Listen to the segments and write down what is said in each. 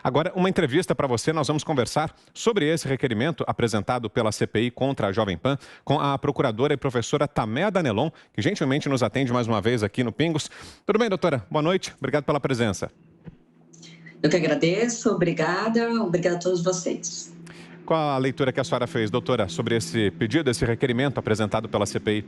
Agora, uma entrevista para você, nós vamos conversar sobre esse requerimento apresentado pela CPI contra a Jovem Pan com a procuradora e professora Taméa Danelon, que gentilmente nos atende mais uma vez aqui no Pingos. Tudo bem, doutora? Boa noite. Obrigado pela presença. Eu que agradeço, obrigada a todos vocês. Qual a leitura que a senhora fez, doutora, sobre esse pedido, esse requerimento apresentado pela CPI?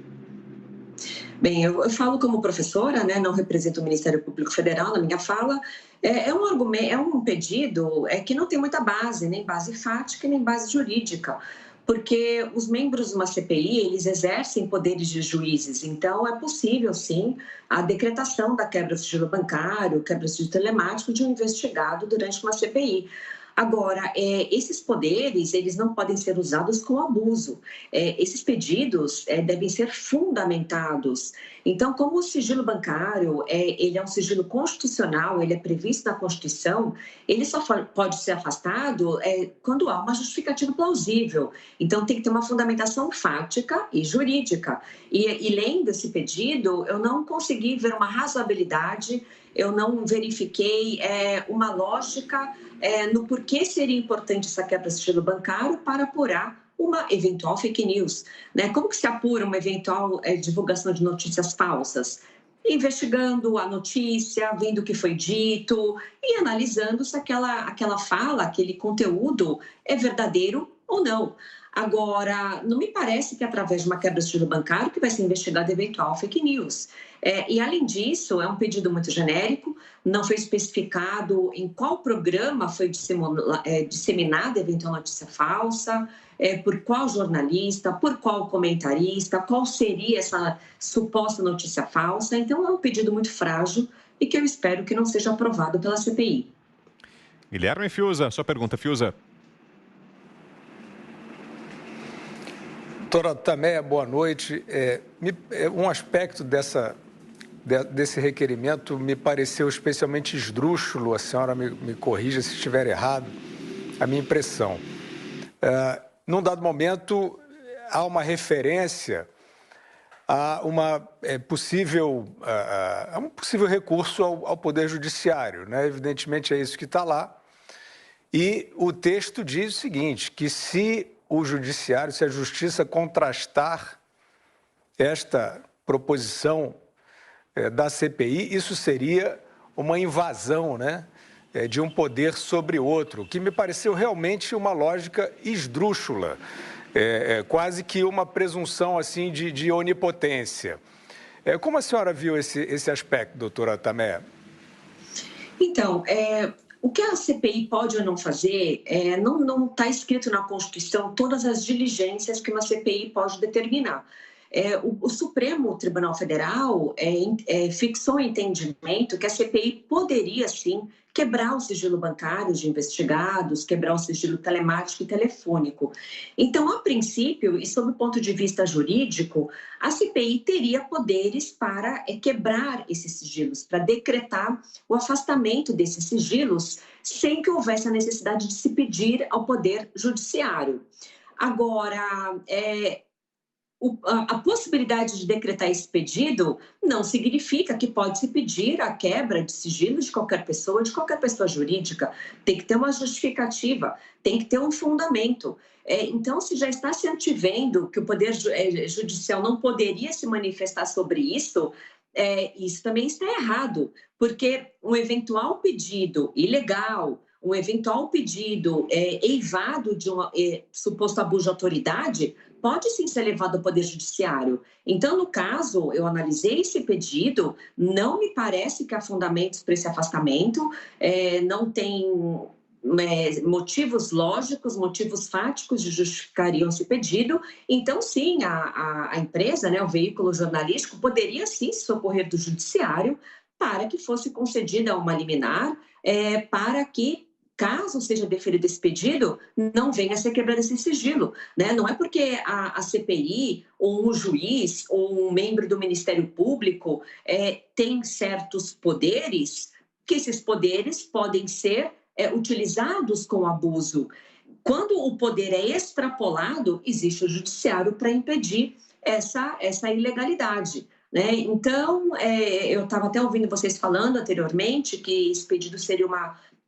Bem, eu falo como professora, né, não represento o Ministério Público Federal na minha fala. É um argumento, é um pedido que não tem muita base, nem base fática, nem base jurídica, porque os membros de uma CPI, eles exercem poderes de juízes, então é possível, sim, a decretação da quebra do sigilo bancário, quebra do sigilo telemático de um investigado durante uma CPI. Agora, esses poderes, eles não podem ser usados com abuso. Esses pedidos devem ser fundamentados. Então, como o sigilo bancário, ele é um sigilo constitucional, ele é previsto na Constituição, ele só pode ser afastado quando há uma justificativa plausível. Então, tem que ter uma fundamentação fática e jurídica. E lendo esse pedido, eu não consegui ver uma razoabilidade, eu não verifiquei uma lógica no porquê seria importante essa quebra de sigilo bancário para apurar uma eventual fake news. Né? Como que se apura uma eventual divulgação de notícias falsas? Investigando a notícia, vendo o que foi dito e analisando se aquela fala, aquele conteúdo é verdadeiro ou não. Agora, não me parece que através de uma quebra de sigilo bancário que vai ser investigada eventual fake news. E, além disso, é um pedido muito genérico, não foi especificado em qual programa foi disseminada eventual notícia falsa, por qual jornalista, por qual comentarista, qual seria essa suposta notícia falsa. Então, é um pedido muito frágil e que eu espero que não seja aprovado pela CPI. Guilherme Fiuza, sua pergunta, Fiuza. Doutora Taméa, boa noite. Um aspecto desse requerimento me pareceu especialmente esdrúxulo, a senhora me corrija se estiver errado, a minha impressão. Num dado momento, há uma referência a um possível recurso ao Poder Judiciário, né? Evidentemente é isso que está lá. E o texto diz o seguinte, que se o Judiciário, se a Justiça contrastar esta proposição da CPI, isso seria uma invasão, né, de um poder sobre outro, que me pareceu realmente uma lógica esdrúxula, quase que uma presunção assim de onipotência. Como a senhora viu esse aspecto, doutora Taméa? Então, o que a CPI pode ou não fazer, não está escrito na Constituição todas as diligências que uma CPI pode determinar. O Supremo Tribunal Federal fixou o entendimento que a CPI poderia, sim, quebrar o sigilo bancário de investigados, quebrar o sigilo telemático e telefônico. Então, a princípio, e sob o ponto de vista jurídico, a CPI teria poderes para quebrar esses sigilos, para decretar o afastamento desses sigilos, sem que houvesse a necessidade de se pedir ao Poder Judiciário. Agora, a possibilidade de decretar esse pedido não significa que pode se pedir a quebra de sigilo de qualquer pessoa jurídica. Tem que ter uma justificativa, tem que ter um fundamento. Então, se já está se antevendo que o Poder Judicial não poderia se manifestar sobre isso, isso também está errado, porque um eventual pedido ilegal, um eventual pedido eivado de um suposto abuso de autoridade, pode sim ser levado ao Poder Judiciário. Então, no caso, eu analisei esse pedido, não me parece que há fundamentos para esse afastamento, não tem motivos lógicos, motivos fáticos que justificariam esse pedido. Então, sim, a empresa, né, o veículo jornalístico, poderia sim se socorrer do Judiciário para que fosse concedida uma liminar, para que, caso seja deferido esse pedido, não venha a ser quebrado esse sigilo. Né? Não é porque a CPI, ou um juiz, ou um membro do Ministério Público tem certos poderes, que esses poderes podem ser utilizados com abuso. Quando o poder é extrapolado, existe o judiciário para impedir essa ilegalidade. Né? Então, eu estava até ouvindo vocês falando anteriormente que esse pedido seria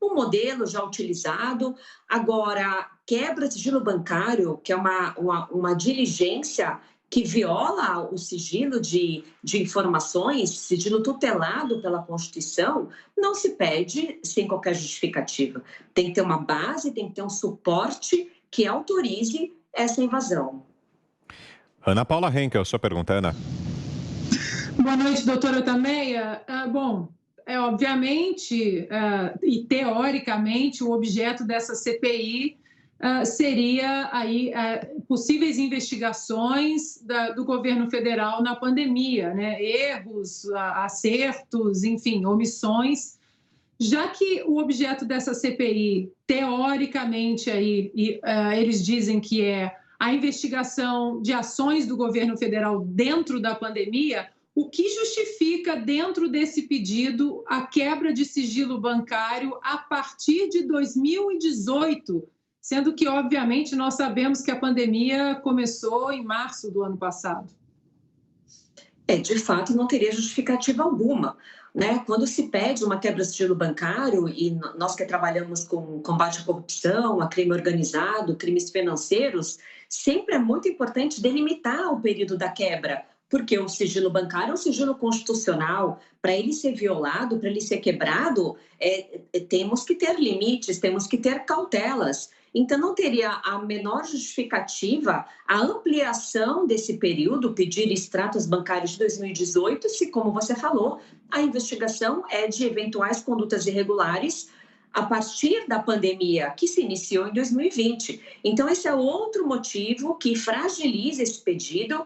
um modelo já utilizado. Agora, quebra de sigilo bancário, que é uma diligência que viola o sigilo de informações, sigilo tutelado pela Constituição, não se pede sem qualquer justificativa. Tem que ter uma base, tem que ter um suporte que autorize essa invasão. Ana Paula Henkel, sua pergunta, Ana. Boa noite, doutora Tameia. Obviamente e teoricamente, o objeto dessa CPI seria aí possíveis investigações do governo federal na pandemia, né? Erros, acertos, enfim, omissões. Já que o objeto dessa CPI, teoricamente, eles dizem que é a investigação de ações do governo federal dentro da pandemia, o que justifica, dentro desse pedido, a quebra de sigilo bancário a partir de 2018, sendo que, obviamente, nós sabemos que a pandemia começou em março do ano passado? De fato, não teria justificativa alguma, né? Quando se pede uma quebra de sigilo bancário, e nós que trabalhamos com combate à corrupção, a crime organizado, crimes financeiros, sempre é muito importante delimitar o período da quebra, porque o sigilo bancário é um sigilo constitucional. Para ele ser violado, para ele ser quebrado, temos que ter limites, temos que ter cautelas. Então, não teria a menor justificativa a ampliação desse período, pedir extratos bancários de 2018, se, como você falou, a investigação é de eventuais condutas irregulares a partir da pandemia, que se iniciou em 2020. Então, esse é outro motivo que fragiliza esse pedido,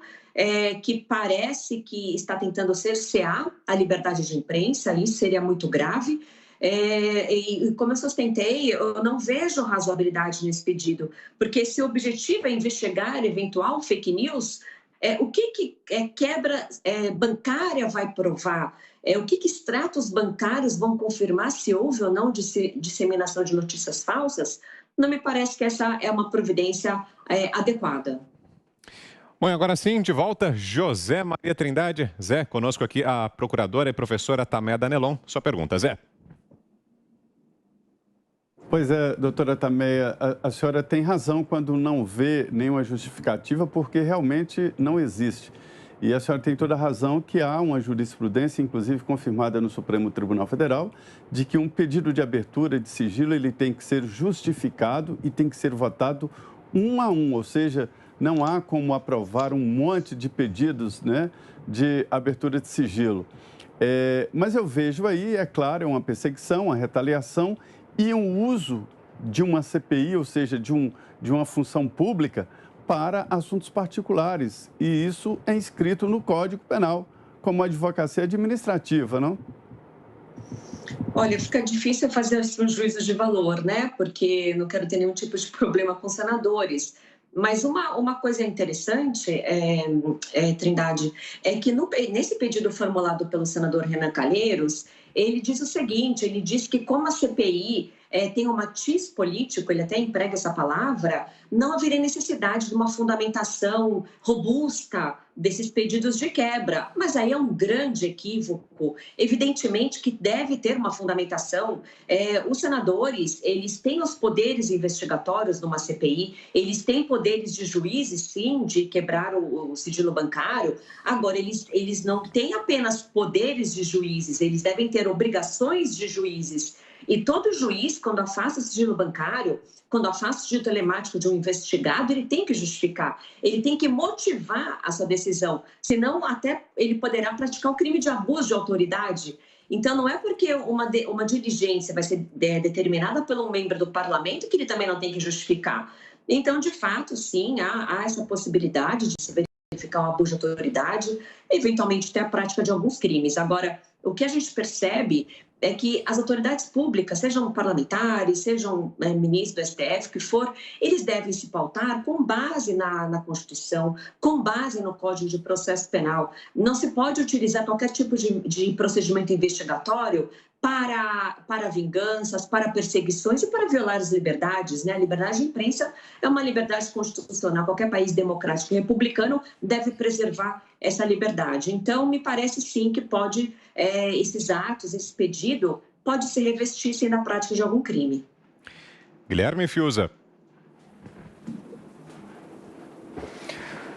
que parece que está tentando cercear a liberdade de imprensa. Isso seria muito grave. E como eu sustentei, eu não vejo razoabilidade nesse pedido, porque se o objetivo é investigar eventual fake news, o que quebra bancária vai provar? O que extratos bancários vão confirmar se houve ou não disseminação de notícias falsas? Não me parece que essa é uma providência adequada. Bom, agora sim, de volta, José Maria Trindade. Zé, conosco aqui a procuradora e professora Tameia Danelon. Sua pergunta, Zé. Pois é, doutora Tameia, a senhora tem razão quando não vê nenhuma justificativa, porque realmente não existe. E a senhora tem toda a razão que há uma jurisprudência, inclusive confirmada no Supremo Tribunal Federal, de que um pedido de abertura de sigilo ele tem que ser justificado e tem que ser votado um a um, ou seja, não há como aprovar um monte de pedidos, né, de abertura de sigilo. Mas eu vejo aí, é claro, uma perseguição, uma retaliação e um uso de uma CPI, ou seja, de uma função pública, para assuntos particulares. E isso é inscrito no Código Penal, como advocacia administrativa, não? Olha, fica difícil fazer um juízo de valor, né? Porque não quero ter nenhum tipo de problema com senadores. Mas uma coisa interessante, Trindade, é que nesse pedido formulado pelo senador Renan Calheiros, ele diz o seguinte, ele diz que como a CPI tem um matiz político, ele até emprega essa palavra, não haveria necessidade de uma fundamentação robusta desses pedidos de quebra. Mas aí é um grande equívoco. Evidentemente que deve ter uma fundamentação. Os senadores, eles têm os poderes investigatórios numa CPI, eles têm poderes de juízes, sim, de quebrar o sigilo bancário. Agora, eles não têm apenas poderes de juízes, eles devem ter obrigações de juízes. E todo juiz, quando afasta o sigilo bancário, quando afasta o sigilo telemático de um investigado, ele tem que justificar, ele tem que motivar a sua decisão, senão até ele poderá praticar o crime de abuso de autoridade. Então, não é porque uma diligência vai ser determinada por um membro do parlamento que ele também não tem que justificar. Então, de fato, sim, há essa possibilidade de se verificar um abuso de autoridade, eventualmente até a prática de alguns crimes. Agora, o que a gente percebe é que as autoridades públicas, sejam parlamentares, sejam ministros do STF, que for, eles devem se pautar com base na Constituição, com base no Código de Processo Penal. Não se pode utilizar qualquer tipo de procedimento investigatório para vinganças, para perseguições e para violar as liberdades, né? A liberdade de imprensa é uma liberdade constitucional. Qualquer país democrático e republicano deve preservar essa liberdade. Então, me parece sim que pode, esses atos, esse pedido, pode se revestir sim na prática de algum crime. Guilherme Fiuza.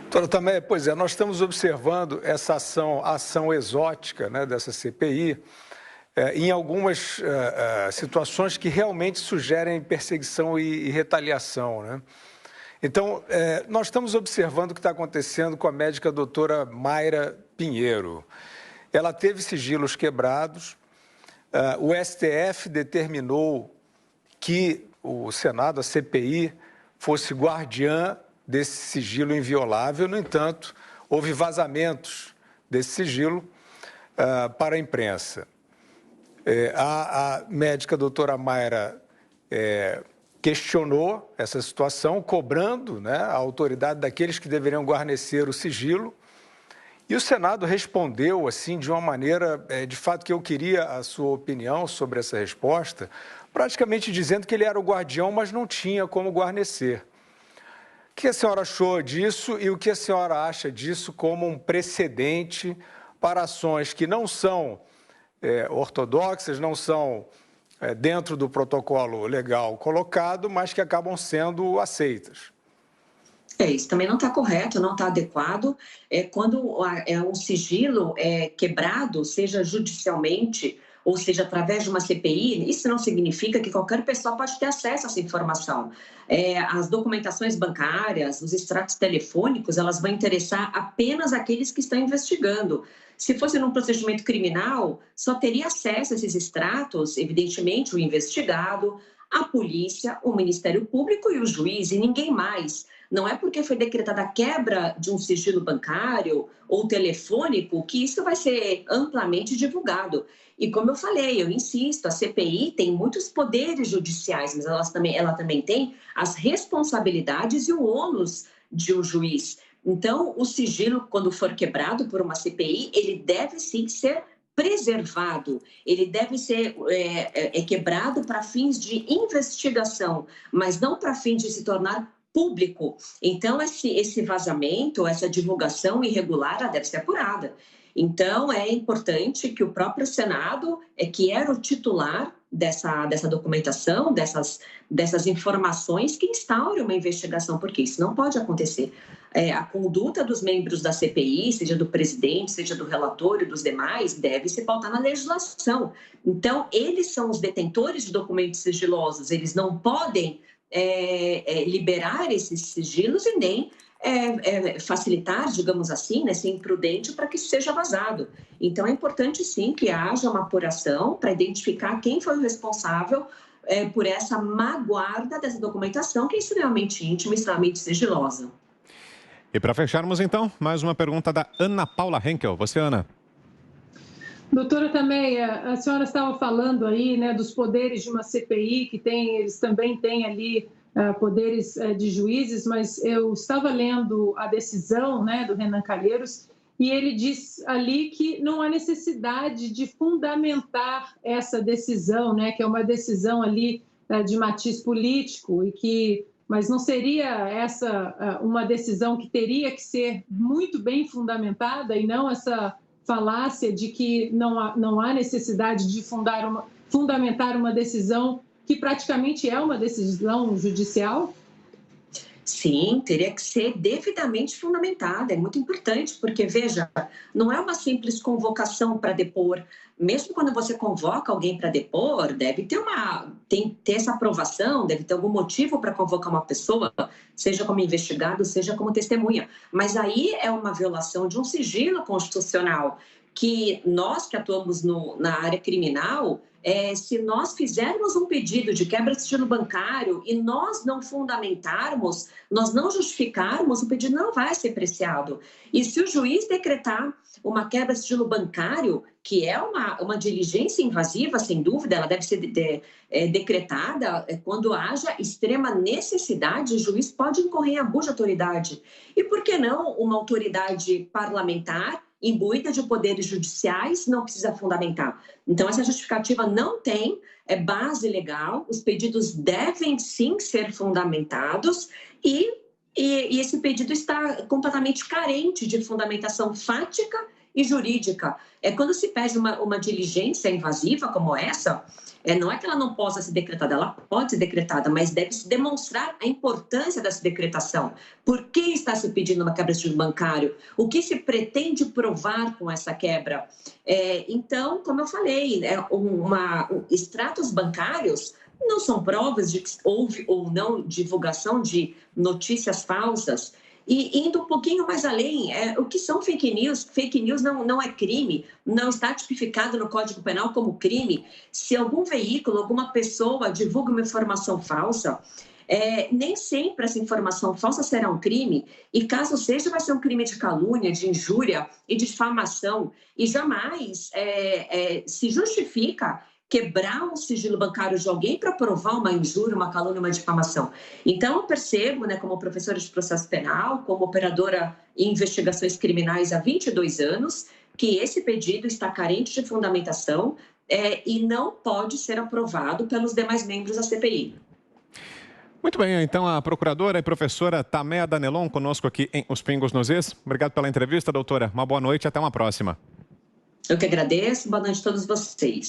Doutora Tameia, pois é, nós estamos observando essa ação exótica, né, dessa CPI, em algumas situações que realmente sugerem perseguição e retaliação, né? Então, nós estamos observando o que está acontecendo com a médica doutora Mayra Pinheiro. Ela teve sigilos quebrados, o STF determinou que o Senado, a CPI, fosse guardiã desse sigilo inviolável. No entanto, houve vazamentos desse sigilo para a imprensa. A médica doutora Mayra questionou essa situação, cobrando, né, a autoridade daqueles que deveriam guarnecer o sigilo. E o Senado respondeu assim de uma maneira, de fato, que eu queria a sua opinião sobre essa resposta, praticamente dizendo que ele era o guardião, mas não tinha como guarnecer. O que a senhora achou disso e o que a senhora acha disso como um precedente para ações que não são ortodoxas, não são dentro do protocolo legal colocado, mas que acabam sendo aceitas? Isso também não está correto, não está adequado. Quando um sigilo é quebrado, seja judicialmente ou seja através de uma CPI, isso não significa que qualquer pessoa pode ter acesso a essa informação. As documentações bancárias, os extratos telefônicos, elas vão interessar apenas aqueles que estão investigando. Se fosse num procedimento criminal, só teria acesso a esses extratos, evidentemente, o investigado, a polícia, o Ministério Público e o juiz, e ninguém mais. Não é porque foi decretada a quebra de um sigilo bancário ou telefônico que isso vai ser amplamente divulgado. E como eu falei, eu insisto, a CPI tem muitos poderes judiciais, mas ela também tem as responsabilidades e o ônus de um juiz. Então, o sigilo, quando for quebrado por uma CPI, ele deve sim ser preservado, ele deve ser quebrado para fins de investigação, mas não para fins de se tornar público. Então, esse vazamento, essa divulgação irregular, ela deve ser apurada. Então, é importante que o próprio Senado, que era o titular dessa documentação, dessas informações, que instaure uma investigação, porque isso não pode acontecer. A conduta dos membros da CPI, seja do presidente, seja do relator e dos demais, deve se pautar na legislação. Então, eles são os detentores de documentos sigilosos, eles não podem liberar esses sigilos e nem facilitar, digamos assim, né, ser imprudente para que isso seja vazado. Então, é importante, sim, que haja uma apuração para identificar quem foi o responsável por essa má guarda dessa documentação, que é extremamente íntima, extremamente sigilosa. E para fecharmos, então, mais uma pergunta da Ana Paula Henkel. Você, Ana. Doutora Tameia, a senhora estava falando aí, né, dos poderes de uma CPI, que eles também têm ali poderes de juízes, mas eu estava lendo a decisão, né, do Renan Calheiros, e ele diz ali que não há necessidade de fundamentar essa decisão, né, que é uma decisão ali de matiz político, mas não seria essa uma decisão que teria que ser muito bem fundamentada e não essa falácia de que não há necessidade de fundamentar uma decisão que praticamente é uma decisão judicial? Sim, teria que ser devidamente fundamentada, é muito importante, porque, veja, não é uma simples convocação para depor. Mesmo quando você convoca alguém para depor, deve ter essa aprovação, deve ter algum motivo para convocar uma pessoa, seja como investigado, seja como testemunha. Mas aí é uma violação de um sigilo constitucional, que nós que atuamos na área criminal, se nós fizermos um pedido de quebra de sigilo bancário e nós não fundamentarmos, nós não justificarmos, o pedido não vai ser apreciado. E se o juiz decretar uma quebra de sigilo bancário, que é uma diligência invasiva, sem dúvida, ela deve ser decretada quando haja extrema necessidade, o juiz pode incorrer em abuso de autoridade. E por que não uma autoridade parlamentar imbuída de poderes judiciais não precisa fundamentar? Então, essa justificativa não tem base legal, os pedidos devem sim ser fundamentados e esse pedido está completamente carente de fundamentação fática e jurídica. Quando se pede uma diligência invasiva como essa, não é que ela não possa ser decretada, ela pode ser decretada, mas deve-se demonstrar a importância dessa decretação. Por que está se pedindo uma quebra de sigilo bancário? O que se pretende provar com essa quebra? Então, como eu falei, extratos bancários não são provas de que houve ou não divulgação de notícias falsas. E indo um pouquinho mais além, o que são fake news? Fake news não é crime, não está tipificado no Código Penal como crime. Se algum veículo, alguma pessoa divulga uma informação falsa, nem sempre essa informação falsa será um crime, e caso seja, vai ser um crime de calúnia, de injúria e de difamação, e jamais se justifica quebrar o sigilo bancário de alguém para provar uma injúria, uma calúnia, uma difamação. Então, eu percebo, como professora de processo penal, como operadora em investigações criminais há 22 anos, que esse pedido está carente de fundamentação e não pode ser aprovado pelos demais membros da CPI. Muito bem, então a procuradora e professora Taméa Danelon conosco aqui em Os Pingos nos Is. Obrigado pela entrevista, doutora. Uma boa noite e até uma próxima. Eu que agradeço. Boa noite a todos vocês.